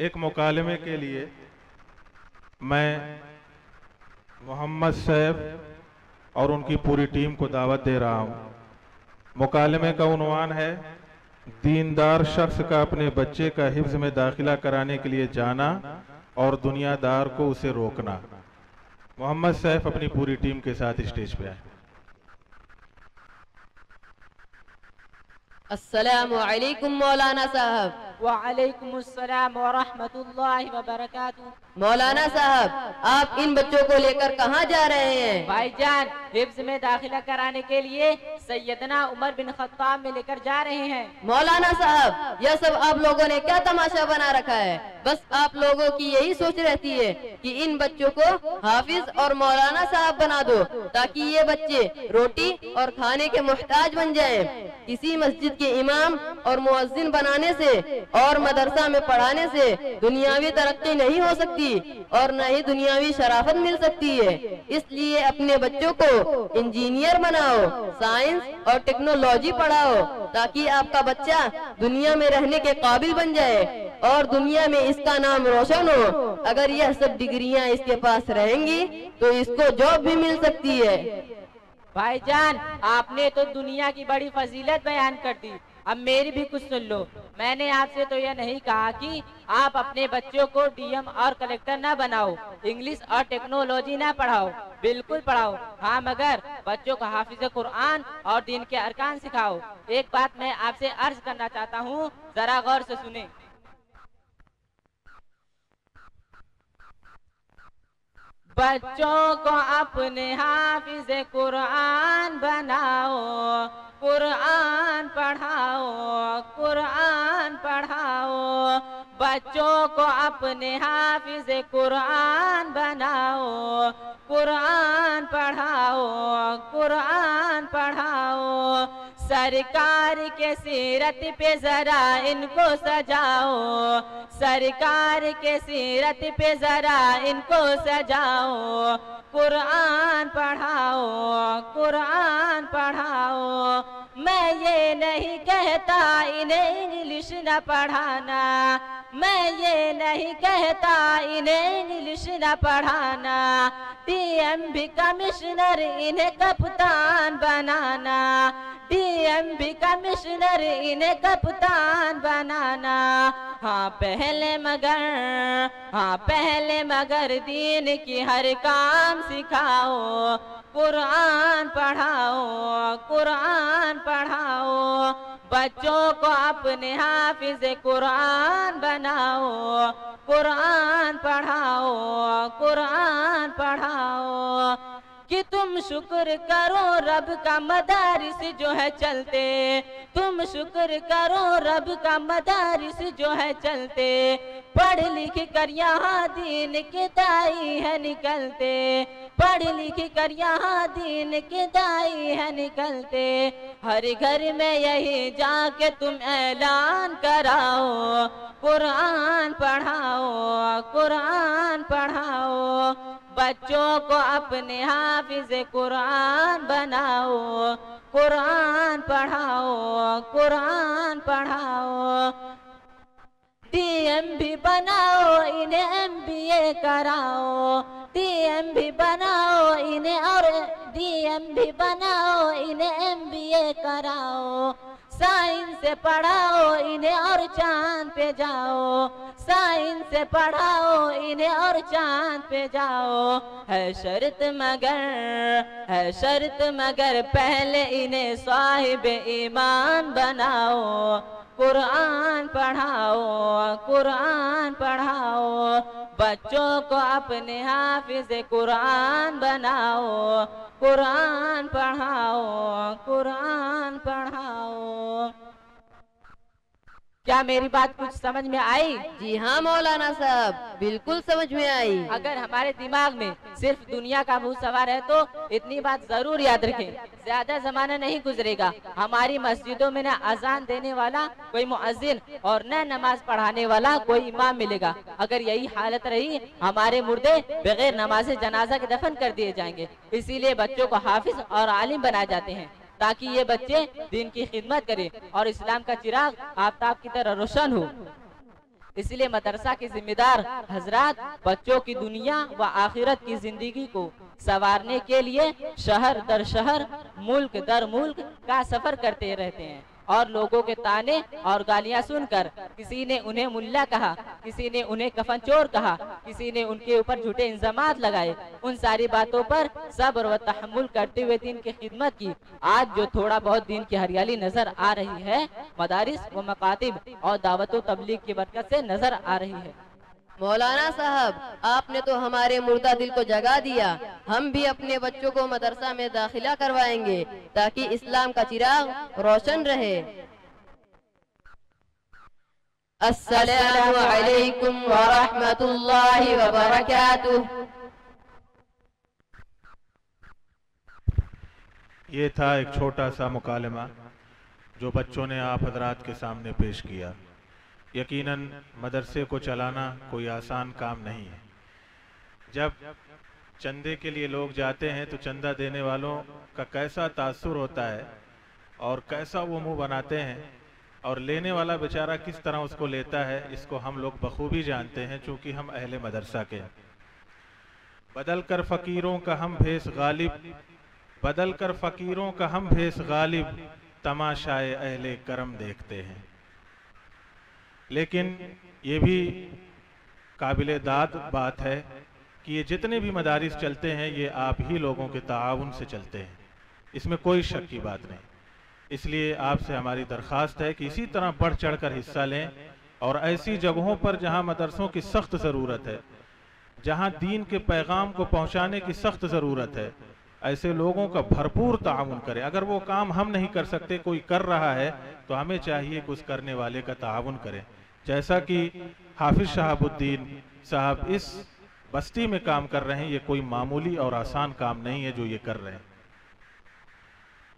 एक मुकालमे के लिए मैं मोहम्मद सैफ और उनकी पूरी टीम को दावत दे रहा हूँ। मुकालमे का उन्वान है दीनदार शख्स का अपने बच्चे का हिफ्ज में दाखिला कराने के लिए जाना और दुनियादार को उसे रोकना। मोहम्मद सैफ अपनी पूरी टीम के साथ स्टेज पे आए। अस्सलामु अलैकुम मौलाना साहब। वालेकुम अस्सलाम व रहमतुल्लाहि व बरकातुहू। मौलाना साहब, आप इन बच्चों को लेकर कहाँ जा रहे हैं? भाईजान, हिफ्ज में दाखिला कराने के लिए सैयदना उमर बिन खत्ताब में लेकर जा रहे हैं। मौलाना साहब, यह सब आप लोगों ने क्या तमाशा बना रखा है? बस आप लोगों की यही सोच रहती है कि इन बच्चों को हाफिज और मौलाना साहब बना दो ताकि ये बच्चे रोटी और खाने के मुहताज बन जाएं। किसी मस्जिद के इमाम और मुअज्जिन बनाने से और मदरसा में पढ़ाने से दुनियावी तरक्की नहीं हो सकती और न ही दुनियावी शराफत मिल सकती है। इसलिए अपने बच्चों को इंजीनियर बनाओ, साइंस और टेक्नोलॉजी पढ़ाओ ताकि आपका बच्चा दुनिया में रहने के काबिल बन जाए और दुनिया में इसका नाम रोशन हो। अगर यह सब डिग्रियां इसके पास रहेंगी तो इसको जॉब भी मिल सकती है। भाईजान, आपने तो दुनिया की बड़ी फजीलत बयान कर दी, अब मेरी भी कुछ सुन लो। मैंने आपसे तो यह नहीं कहा कि आप अपने बच्चों को डीएम और कलेक्टर ना बनाओ, इंग्लिश और टेक्नोलॉजी ना पढ़ाओ, बिल्कुल पढ़ाओ। हाँ, मगर बच्चों को हाफिज कुरान और दीन के अरकान सिखाओ। एक बात मैं आपसे अर्ज करना चाहता हूँ, जरा गौर से सुने। बच्चों को अपने हाफिज कुरान बनाओ, कुरान पढ़ाओ, कुरान पढ़ाओ। बच्चों को अपने हाफिज कुरान बनाओ, कुरान पढ़ाओ, कुरान पढ़ाओ। सरकार के सीरत पे जरा इनको सजाओ, सरकार के सीरत पे जरा इनको सजाओ। कुरान पढ़ाओ, कुरान पढ़ाओ। मैं ये नहीं कहता इन्हें इंग्लिश न पढ़ाना, मैं ये नहीं कहता इन्हें इंग्लिश न पढ़ाना। डीएम भी कमिश्नर इन्हें कप्तान बनाना, डीएम भी कमिश्नर इन्हें कप्तान बनाना। हाँ पहले मगर दीन की हर काम सिखाओ, कुरान पढ़ाओ, कुरान पढ़ाओ। बच्चों को अपने हाफिज कुरान बनाओ, कुरान पढ़ाओ, कुरान पढ़ाओ। कि तुम शुक्र करो रब का मदारिस जो है चलते, तुम शुक्र करो रब का मदारिस जो है चलते। पढ़ लिख कर यहाँ दीन के दाई है निकलते, पढ़ लिख कर यहाँ दीन के दाई है निकलते। हर घर में यही जाके तुम ऐलान कराओ, कुरान पढ़ाओ, कुरान पढ़ाओ। बच्चों को अपने हाफिज कुरान बनाओ, कुरान पढ़ाओ, कुरान पढ़ाओ। डीएम भी बनाओ इन्हें एमबीए कराओ, डीएम भी बनाओ इन्हें और डीएम भी बनाओ इन्हें एमबीए कराओ। साइंस से पढ़ाओ इन्हें और चांद पे जाओ, साइंस से पढ़ाओ इन्हें और चांद पे जाओ। है शर्त मगर पहले इन्हें साहिब ईमान बनाओ, कुरान पढ़ाओ, कुरान पढ़ाओ। बच्चों को अपने हाफिज कुरान बनाओ, कुरान पढ़ाओ, कुरान पढ़ाओ। क्या मेरी बात कुछ समझ में आई? जी हाँ मौलाना साहब, बिल्कुल समझ में आई। अगर हमारे दिमाग में सिर्फ दुनिया का भूत सवार है तो इतनी बात जरूर याद रखें, ज्यादा जमाना नहीं गुजरेगा, हमारी मस्जिदों में न अजान देने वाला कोई मुअज्जिन और न नमाज पढ़ाने वाला कोई इमाम मिलेगा। अगर यही हालत रही, हमारे मुर्दे बगैर नमाज जनाजा के दफन कर दिए जाएंगे। इसीलिए बच्चों को हाफिज और आलिम बनाए जाते हैं ताकि ये बच्चे दीन की खिदमत करें और इस्लाम का चिराग आफताब की तरह रोशन हो। इसलिए मदरसा के जिम्मेदार हजरात बच्चों की दुनिया व आखिरत की जिंदगी को संवारने के लिए शहर दर शहर, मुल्क दर मुल्क का सफर करते रहते हैं और लोगों के ताने और गालियां सुनकर किसी ने उन्हें मुल्ला कहा, किसी ने उन्हें कफनचोर कहा, किसी ने उनके ऊपर झूठे इल्जामात लगाए। उन सारी बातों पर सब्र व तहम्मुल करते हुए दीन की खिदमत की आज जो थोड़ा बहुत दीन की हरियाली नजर आ रही है, मदारिस व मकातिब और दावत व तबलीग की बरकत से नजर आ रही है। मौलाना साहब, आपने तो हमारे मुर्दा दिल को जगा दिया। हम भी अपने बच्चों को मदरसा में दाखिला करवाएंगे ताकि इस्लाम का चिराग रोशन रहे। अस्सलामु अलैकुम व रहमतुल्लाहि व बरकातुह। ये था एक छोटा सा मुकालमा जो बच्चों ने आप हजरात के सामने पेश किया। यकीनन मदरसे को चलाना कोई आसान काम नहीं है। जब चंदे के लिए लोग जाते हैं तो चंदा देने वालों का कैसा तासुर होता है और कैसा वो मुंह बनाते हैं, और लेने वाला बेचारा किस तरह उसको लेता है, इसको हम लोग बखूबी जानते हैं चूँकि हम अहले मदरसा के। बदल कर फ़कीरों का हम भेस गालिब, बदल कर फ़कीरों का हम भेस गालिब, तमाशाए अहले करम देखते हैं। लेकिन ये भी काबिले दाद बात है कि ये जितने भी मदारिस चलते हैं ये आप ही लोगों के ताआवुन से चलते हैं, इसमें कोई शक की बात नहीं। इसलिए आपसे हमारी दरख्वास्त है कि इसी तरह बढ़ चढ़ कर हिस्सा लें और ऐसी जगहों पर जहां मदरसों की सख्त ज़रूरत है, जहां दीन के पैगाम को पहुंचाने की सख्त ज़रूरत है, ऐसे लोगों का भरपूर ताउन करें। अगर वो काम हम नहीं कर सकते, कोई कर रहा है, तो हमें चाहिए कि उस करने वाले का ताउन करें। जैसा कि हाफिज शहाबुद्दीन साहब इस बस्ती में काम कर रहे हैं, ये कोई मामूली और आसान काम नहीं है जो ये कर रहे हैं।